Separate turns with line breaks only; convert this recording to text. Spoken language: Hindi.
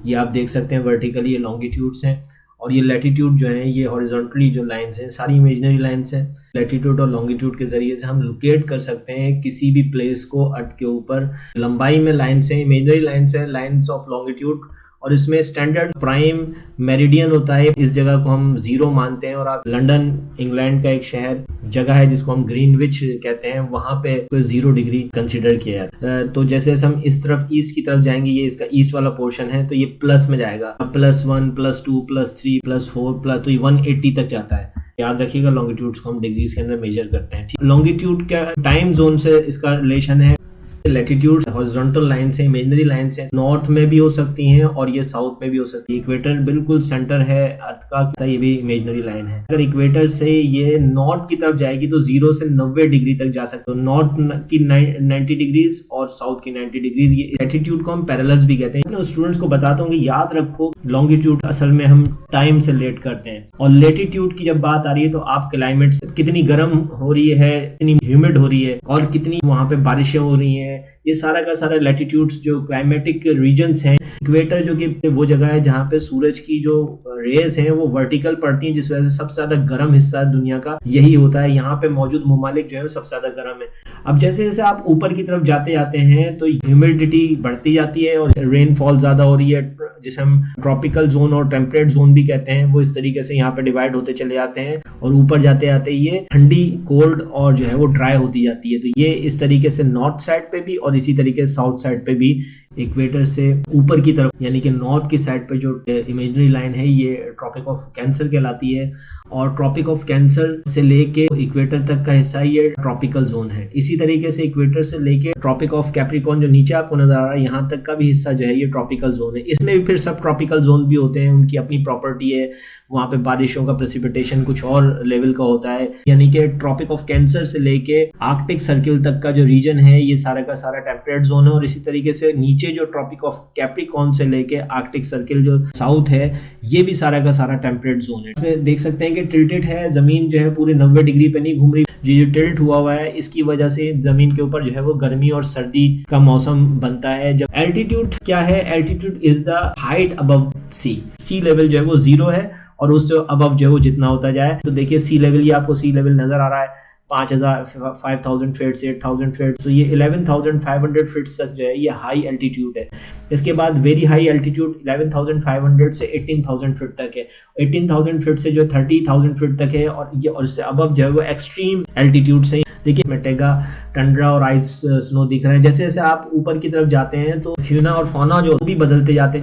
ये आप देख सकते हैं वर्टिकली ये लॉन्गिट्यूड्स हैं, और ये लैटिट्यूड जो है ये हॉरिजॉन्टली जो लाइंस हैं सारी इमेजिनरी लाइंस हैं। लैटिट्यूड और लॉन्गिट्यूड के जरिए से हम लोकेट कर सकते हैं किसी भी प्लेस को अर्थ के ऊपर। लंबाई में लाइंस हैं, इमेजिनरी लाइंस हैं, लाइंस ऑफ लॉन्गिट्यूड, और इसमें स्टैंडर्ड प्राइम मेरिडियन होता है। इस जगह को हम 0 मानते हैं, और आप लंदन इंग्लैंड का एक शहर जगह है जिसको हम ग्रीनविच कहते हैं, वहां पे 0 डिग्री कंसीडर किया है। तो जैसे हम इस तरफ ईस्ट की तरफ जाएंगे, ये इसका ईस्ट वाला पोर्शन है, तो ये प्लस में जाएगा, +1 +2 +3 +4 तो ये 180 तक जाता है। याद रखिएगा लॉन्गिट्यूड्स को हम डिग्रीज के अंदर मेजर करते हैं। लॉन्गिट्यूड का टाइम जोन से इसका रिलेशन है। लैटिट्यूड हॉरिजॉन्टल लाइन से, इमेजिनरी लाइन से नॉर्थ में भी हो सकती हैं और ये साउथ में भी हो सकती है। इक्वेटर बिल्कुल सेंटर है अर्थ का, ये भी इमेजिनरी लाइन है। अगर इक्वेटर से ये नॉर्थ की तरफ जाएगी तो 0 से 90 डिग्री तक जा सकते हो। नॉर्थ की 90 डिग्रीज और साउथ की 90 डिग्रीज। ये लैटिट्यूड को हम पैरेलल्स भी कहते हैं। स्टूडेंट्स को बताता हूँ कि याद रखो लॉन्गिट्यूड असल में हम टाइम से लेट करते हैं, और लैटिट्यूड की जब बात आ रही है तो आप क्लाइमेट कितनी गर्म हो रही है, कितनी ह्यूमिड हो रही है, और कितनी वहां पे बारिशें हो रही है, ये सारा का सारा लैटिट्यूड्स जो क्लाइमेटिक रीजन्स हैं। इक्वेटर जो कि वो जगह है जहाँ पे सूरज की जो रेज हैं वो वर्टिकल पड़ती हैं, जिस वजह से सबसे ज्यादा गर्म हिस्सा दुनिया का यही होता है। यहाँ पे मौजूद ममालिक जो है सबसे ज्यादा गर्म है। अब जैसे जैसे आप ऊपर की तरफ जाते जाते हैं तो ह्यूमिडिटी बढ़ती जाती है और रेनफॉल ज्यादा हो रही है, जिसे हम ट्रॉपिकल जोन और टेम्परेट जोन भी कहते हैं, वो इस तरीके से यहाँ पे डिवाइड होते चले जाते हैं, और ऊपर जाते जाते ये ठंडी, कोल्ड और जो है वो ड्राई होती जाती है। तो ये इस तरीके से नॉर्थ साइड पे भी और इसी तरीके से साउथ साइड पे भी इक्वेटर से ऊपर की तरफ यानी कि नॉर्थ की साइड पे जो इमेजिनरी लाइन है ये ट्रॉपिक ऑफ कैंसर कहलाती है, और ट्रॉपिक ऑफ कैंसर से लेके इक्वेटर तक का हिस्सा ये ट्रॉपिकल जोन है। इसी तरीके से इक्वेटर से लेके ट्रॉपिक ऑफ कैप्रिकॉर्न जो नीचे आपको नजर आ रहा है यहाँ तक का भी हिस्सा जो है ये ट्रॉपिकल जोन है। इसमें भी फिर सब ट्रॉपिकल जोन भी होते हैं, उनकी अपनी प्रॉपर्टी है। वहाँ पे बारिशों का प्रेसिपिटेशन कुछ और लेवल का होता है, यानी कि ट्रॉपिक ऑफ कैंसर से लेके आर्कटिक सर्किल तक का जो रीजन है ये सारा का सारा टेम्परेट जोन है। और इसी तरीके से नीचे जो ट्रॉपिक ऑफ कैप्रिकॉर्न से लेके आर्कटिक सर्किल जो साउथ है ये भी सारा का सारा टेम्परेट जोन है। इसमें देख सकते हैं कि टिल्टेड है, जमीन जो है पूरे 90 डिग्री पे नहीं घूम रही। जो टिल्ट हुआ है इसकी वजह से जमीन के ऊपर जो है वो गर्मी और सर्दी का मौसम बनता है। जब एल्टीट्यूड क्या है, altitude is the height above sea level जो है वो 0 है, और उससे अबव जो है वो जितना होता जाए। तो देखिए सी लेवल, ये आपको सी लेवल नजर आ रहा है 5000 फीट से 8000 फीट, तो ये 11500 फीट तक जो है ये हाई एल्टीट्यूड है। इसके बाद वेरी हाई एल्टीट्यूड 11500 से 18000 फीट तक है। 18000 फीट से जो 30000 फीट तक है, और ये और इससे अबव जो है वो एक्सट्रीम एल्टीट्यूड से। देखिए मेटेगा, टंड्रा और आइस स्नो दिख रहे हैं। जैसे जैसे आप ऊपर की तरफ जाते हैं तो फ्यूना और फौना जो भी बदलते जाते हैं।